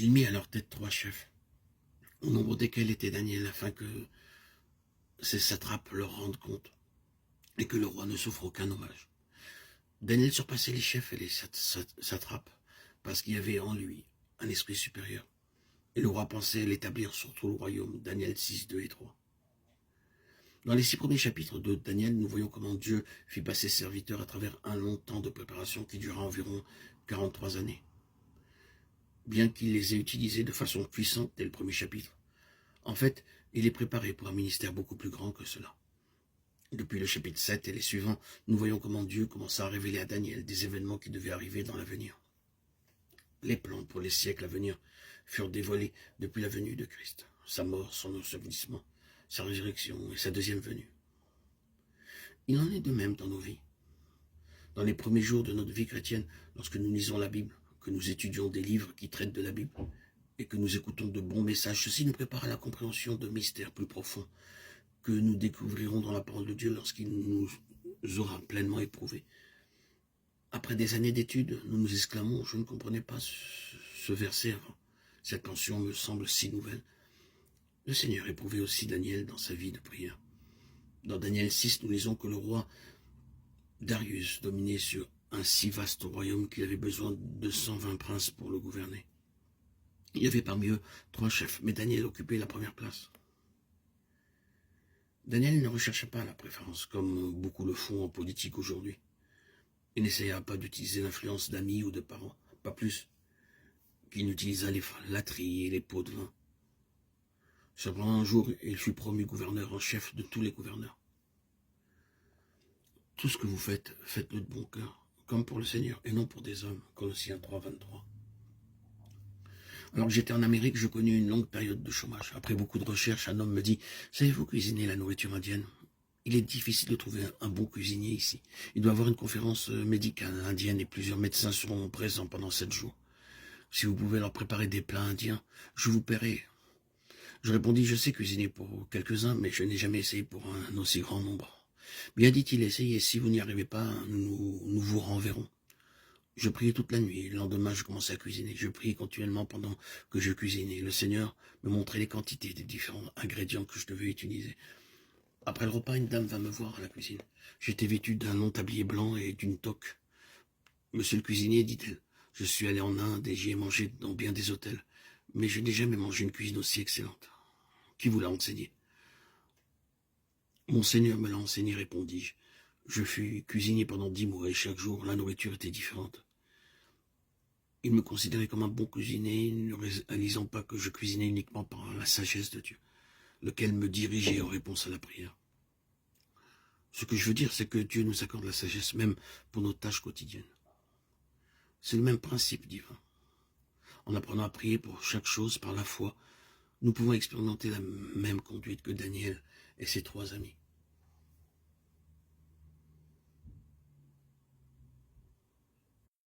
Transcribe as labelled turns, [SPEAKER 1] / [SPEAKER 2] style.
[SPEAKER 1] Il mit à leur tête 3 chefs, au nombre desquels était Daniel, afin que ces satrapes leur rendent compte, et que le roi ne souffre aucun dommage. Daniel surpassait les chefs et les satrapes, parce qu'il y avait en lui un esprit supérieur. Et le roi pensait l'établir sur tout le royaume. Daniel 6, 2 et 3. Dans les 6 premiers chapitres de Daniel, nous voyons comment Dieu fit passer ses serviteurs à travers un long temps de préparation qui dura environ 43 années. Bien qu'il les ait utilisés de façon puissante dès le premier chapitre, en fait, il les préparait pour un ministère beaucoup plus grand que cela. Depuis le chapitre 7 et les suivants, nous voyons comment Dieu commença à révéler à Daniel des événements qui devaient arriver dans l'avenir. Les plans pour les siècles à venir furent dévoilés depuis la venue de Christ, sa mort, son ensevelissement, sa résurrection et sa deuxième venue. Il en est de même dans nos vies. Dans les premiers jours de notre vie chrétienne, lorsque nous lisons la Bible, que nous étudions des livres qui traitent de la Bible, et que nous écoutons de bons messages, ceci nous prépare à la compréhension de mystères plus profonds que nous découvrirons dans la parole de Dieu lorsqu'il nous aura pleinement éprouvés. Après des années d'études, nous nous exclamons, je ne comprenais pas ce verset avant. Cette mention me semble si nouvelle. Le Seigneur éprouvait aussi Daniel dans sa vie de prière. Dans Daniel 6, nous lisons que le roi Darius dominait sur un si vaste royaume qu'il avait besoin de 120 princes pour le gouverner. Il y avait parmi eux 3 chefs, mais Daniel occupait la première place. Daniel ne recherchait pas la préférence, comme beaucoup le font en politique aujourd'hui. Il n'essaya pas d'utiliser l'influence d'amis ou de parents, pas plus qu'il n'utilisa les lateries et les pots de vin. Cependant, un jour, il fut promu gouverneur en chef de tous les gouverneurs. Tout ce que vous faites, faites-le de bon cœur, comme pour le Seigneur, et non pour des hommes. Colossiens 3, 23. Alors que j'étais en Amérique, je connus une longue période de chômage. Après beaucoup de recherches, un homme me dit « Savez-vous cuisiner la nourriture indienne ?» Il est difficile de trouver un bon cuisinier ici. Il doit y avoir une conférence médicale indienne et plusieurs médecins seront présents pendant 7 jours. Si vous pouvez leur préparer des plats indiens, je vous paierai. Je répondis, je sais cuisiner pour quelques-uns, mais je n'ai jamais essayé pour un aussi grand nombre. Bien dit-il, essayez, si vous n'y arrivez pas, nous vous renverrons. Je priais toute la nuit, le lendemain je commençais à cuisiner. Je priais continuellement pendant que je cuisinais. Le Seigneur me montrait les quantités des différents ingrédients que je devais utiliser. Après le repas, une dame va me voir à la cuisine. J'étais vêtu d'un long tablier blanc et d'une toque. « Monsieur le cuisinier, dit-elle, je suis allé en Inde et j'y ai mangé dans bien des hôtels, mais je n'ai jamais mangé une cuisine aussi excellente. Qui vous l'a enseigné ?»« Mon Seigneur me l'a enseigné, répondis-je. Je fus cuisinier pendant 10 mois et chaque jour, la nourriture était différente. Il me considérait comme un bon cuisinier, ne réalisant pas que je cuisinais uniquement par la sagesse de Dieu, lequel me dirigeait en réponse à la prière. Ce que je veux dire, c'est que Dieu nous accorde la sagesse même pour nos tâches quotidiennes. C'est le même principe divin. En apprenant à prier pour chaque chose par la foi, nous pouvons expérimenter la même conduite que Daniel et ses 3 amis.